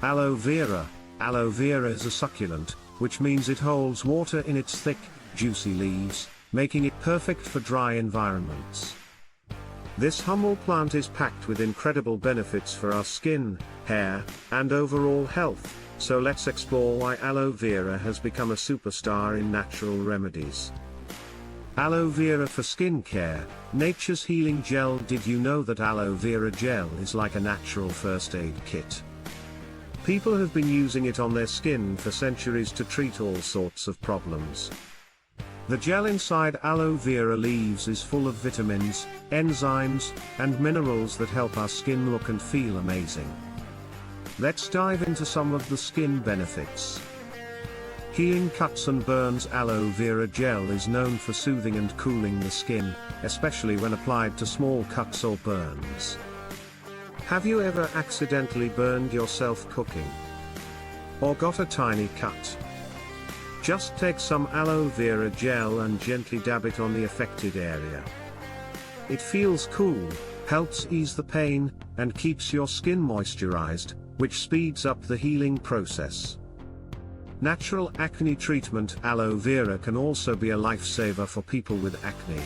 Aloe vera. Aloe vera is a succulent, which means it holds water in its thick, juicy leaves, making it perfect for dry environments. This humble plant is packed with incredible benefits for our skin, hair, and overall health, so let's explore why aloe vera has become a superstar in natural remedies. Aloe vera for skin care, nature's healing gel. Did you know that aloe vera gel is like a natural first aid kit? People have been using it on their skin for centuries to treat all sorts of problems. The gel inside aloe vera leaves is full of vitamins, enzymes, and minerals that help our skin look and feel amazing. Let's dive into some of the skin benefits. Healing cuts and burns. Aloe vera gel is known for soothing and cooling the skin, especially when applied to small cuts or burns. Have you ever accidentally burned yourself cooking? Or got a tiny cut? Just take some aloe vera gel and gently dab it on the affected area. It feels cool, helps ease the pain, and keeps your skin moisturized, which speeds up the healing process. Natural acne treatment. Aloe vera can also be a lifesaver for people with acne.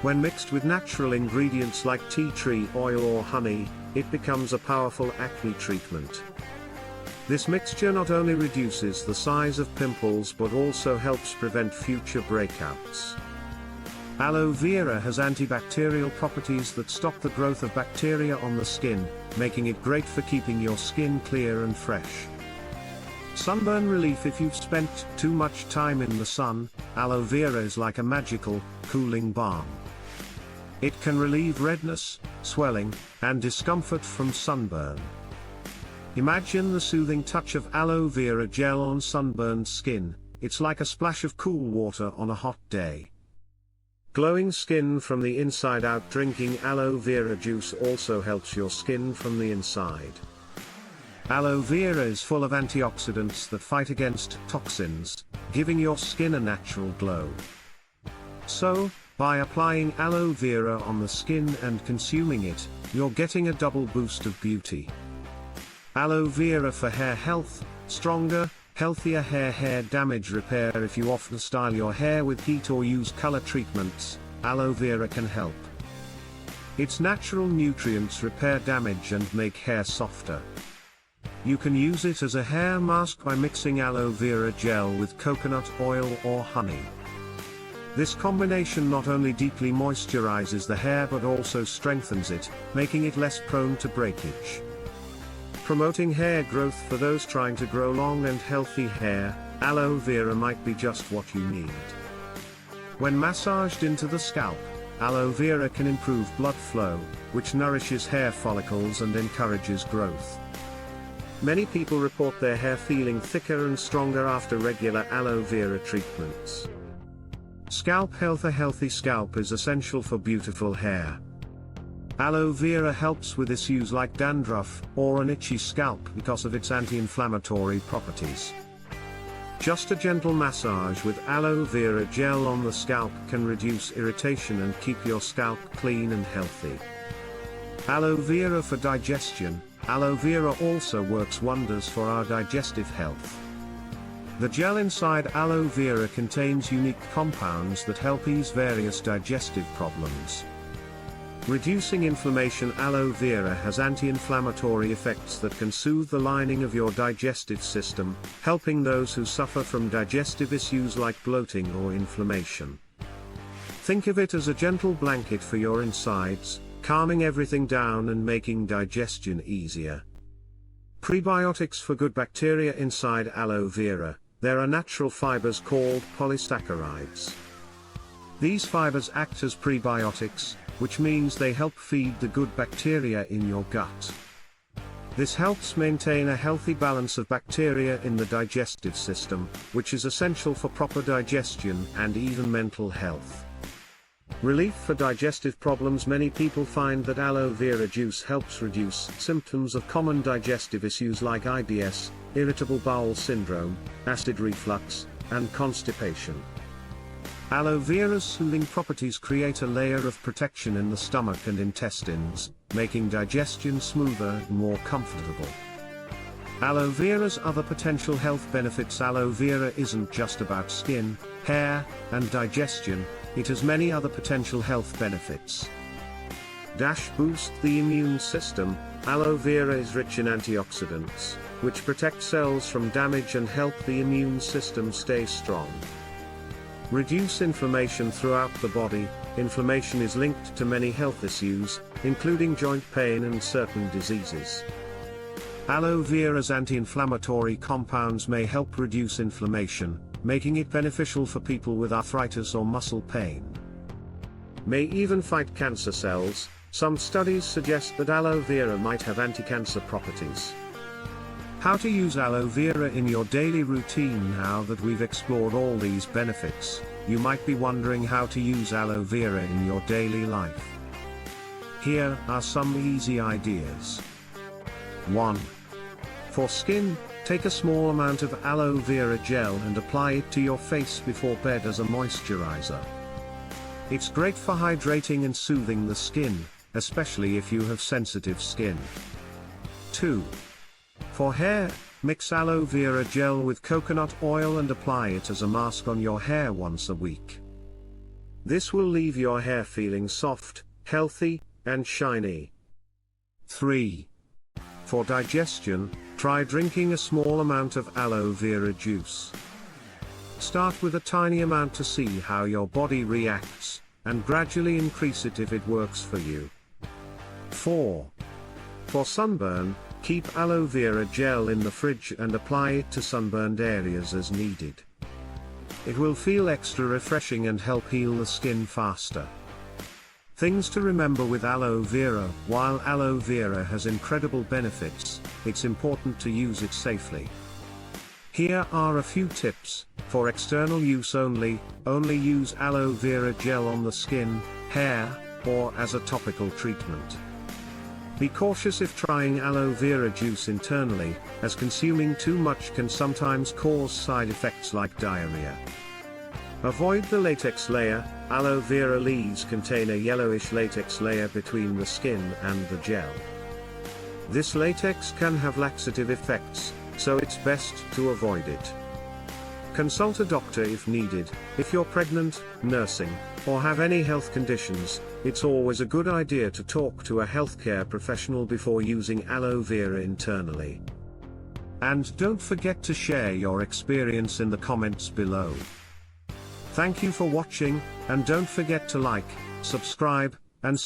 When mixed with natural ingredients like tea tree oil or honey, it becomes a powerful acne treatment. This mixture not only reduces the size of pimples but also helps prevent future breakouts. Aloe vera has antibacterial properties that stop the growth of bacteria on the skin, making it great for keeping your skin clear and fresh. Sunburn relief. If you've spent too much time in the sun, aloe vera is like a magical, cooling balm. It can relieve redness, swelling, and discomfort from sunburn. Imagine the soothing touch of aloe vera gel on sunburned skin. It's like a splash of cool water on a hot day. Glowing skin from the inside out. Drinking aloe vera juice also helps your skin from the inside. Aloe vera is full of antioxidants that fight against toxins, giving your skin a natural glow. So, by applying aloe vera on the skin and consuming it, you're getting a double boost of beauty. Aloe vera for hair health. Stronger, healthier hair damage repair. If you often style your hair with heat or use color treatments, aloe vera can help. Its natural nutrients repair damage and make hair softer. You can use it as a hair mask by mixing aloe vera gel with coconut oil or honey. This combination not only deeply moisturizes the hair but also strengthens it, making it less prone to breakage. Promoting hair growth. For those trying to grow long and healthy hair, aloe vera might be just what you need. When massaged into the scalp, aloe vera can improve blood flow, which nourishes hair follicles and encourages growth. Many people report their hair feeling thicker and stronger after regular aloe vera treatments. Scalp health. A healthy scalp is essential for beautiful hair. Aloe vera helps with issues like dandruff or an itchy scalp because of its anti-inflammatory properties. Just a gentle massage with aloe vera gel on the scalp can reduce irritation and keep your scalp clean and healthy. Aloe vera for digestion. Aloe vera also works wonders for our digestive health. The gel inside aloe vera contains unique compounds that help ease various digestive problems. Reducing inflammation. Aloe vera has anti-inflammatory effects that can soothe the lining of your digestive system, helping those who suffer from digestive issues like bloating or inflammation. Think of it as a gentle blanket for your insides, calming everything down and making digestion easier. Prebiotics for good bacteria. Inside aloe vera, there are natural fibers called polysaccharides. These fibers act as prebiotics, which means they help feed the good bacteria in your gut. This helps maintain a healthy balance of bacteria in the digestive system, which is essential for proper digestion and even mental health. Relief for digestive problems. Many people find that aloe vera juice helps reduce symptoms of common digestive issues like IBS, irritable bowel syndrome, acid reflux, and constipation. Aloe vera's soothing properties create a layer of protection in the stomach and intestines, making digestion smoother and more comfortable. Aloe vera's other potential health benefits. Aloe vera isn't just about skin, hair, and digestion, it has many other potential health benefits. Boost the immune system. Aloe vera is rich in antioxidants, which protect cells from damage and help the immune system stay strong. Reduce inflammation throughout the body. Inflammation is linked to many health issues, including joint pain and certain diseases. Aloe vera's anti-inflammatory compounds may help reduce inflammation, making it beneficial for people with arthritis or muscle pain. May even fight cancer cells. Some studies suggest that aloe vera might have anti-cancer properties. How to use aloe vera in your daily routine. Now that we've explored all these benefits, you might be wondering how to use aloe vera in your daily life. Here are some easy ideas. 1. For skin, take a small amount of aloe vera gel and apply it to your face before bed as a moisturizer. It's great for hydrating and soothing the skin, especially if you have sensitive skin. 2. For hair, mix aloe vera gel with coconut oil and apply it as a mask on your hair once a week. This will leave your hair feeling soft, healthy, and shiny. 3. For digestion, try drinking a small amount of aloe vera juice. Start with a tiny amount to see how your body reacts, and gradually increase it if it works for you. 4. For sunburn, keep aloe vera gel in the fridge and apply it to sunburned areas as needed. It will feel extra refreshing and help heal the skin faster. Things to remember with aloe vera. While aloe vera has incredible benefits, it's important to use it safely. Here are a few tips. For external use only use aloe vera gel on the skin, hair, or as a topical treatment. Be cautious if trying aloe vera juice internally, as consuming too much can sometimes cause side effects like diarrhea. Avoid the latex layer. Aloe vera leaves contain a yellowish latex layer between the skin and the gel. This latex can have laxative effects, so it's best to avoid it. Consult a doctor if needed. If you're pregnant, nursing, or have any health conditions, it's always a good idea to talk to a healthcare professional before using aloe vera internally. And don't forget to share your experience in the comments below. Thank you for watching, and don't forget to like, subscribe, and